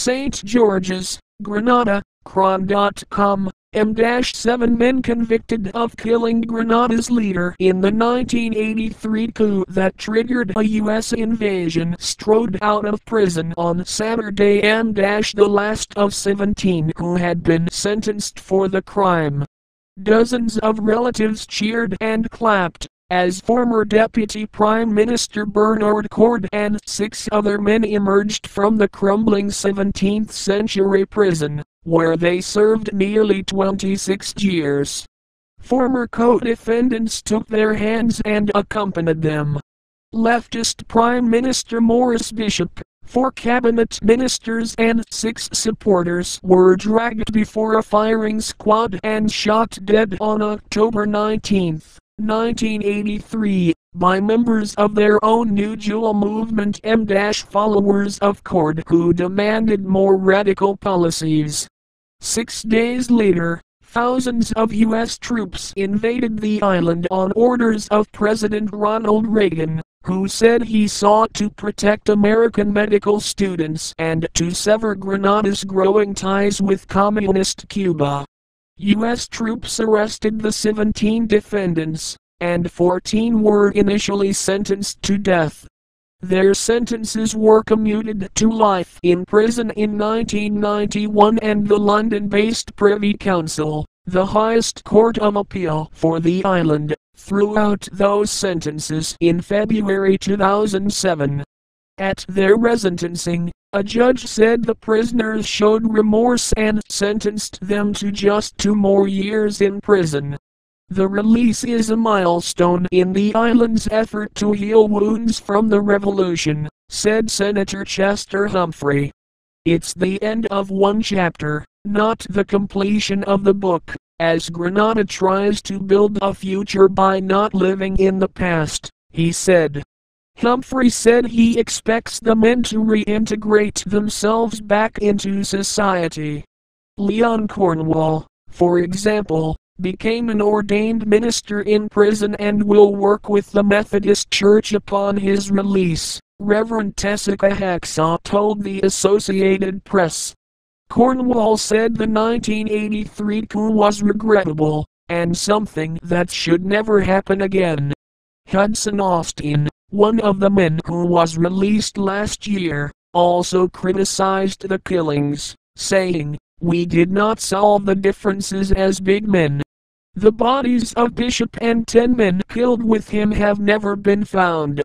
St. George's, Grenada, Cron.com. M-7 men convicted of killing Grenada's leader in the 1983 coup that triggered a U.S. invasion strode out of prison on Saturday. The last of 17 who had been sentenced for the crime. Dozens of relatives cheered and clapped as former Deputy Prime Minister Bernard Coard and 6 other men emerged from the crumbling 17th century prison, where they served nearly 26 years. Former co-defendants took their hands and accompanied them. Leftist Prime Minister Maurice Bishop, 4 cabinet ministers and 6 supporters were dragged before a firing squad and shot dead on October 19, 1983, by members of their own New Jewel movement followers of Coard who demanded more radical policies. 6 days later, thousands of U.S. troops invaded the island on orders of President Ronald Reagan, who said he sought to protect American medical students and to sever Grenada's growing ties with communist Cuba. U.S. troops arrested the 17 defendants, and 14 were initially sentenced to death. Their sentences were commuted to life in prison in 1991, and the London-based Privy Council, the highest court of appeal for the island, threw out those sentences in February 2007. At their resentencing, a judge said the prisoners showed remorse and sentenced them to just 2 more years in prison. The release is a milestone in the island's effort to heal wounds from the revolution, said Senator Chester Humphrey. It's the end of one chapter, not the completion of the book, as Grenada tries to build a future by not living in the past, he said. Humphrey said he expects the men to reintegrate themselves back into society. Leon Cornwall, for example, became an ordained minister in prison and will work with the Methodist Church upon his release, Reverend Tessica Hacksaw told the Associated Press. Cornwall said the 1983 coup was regrettable, and something that should never happen again. Hudson Austin, one of the men who was released last year, also criticized the killings, saying, "We did not solve the differences as big men. The bodies of Bishop and 10 men killed with him have never been found."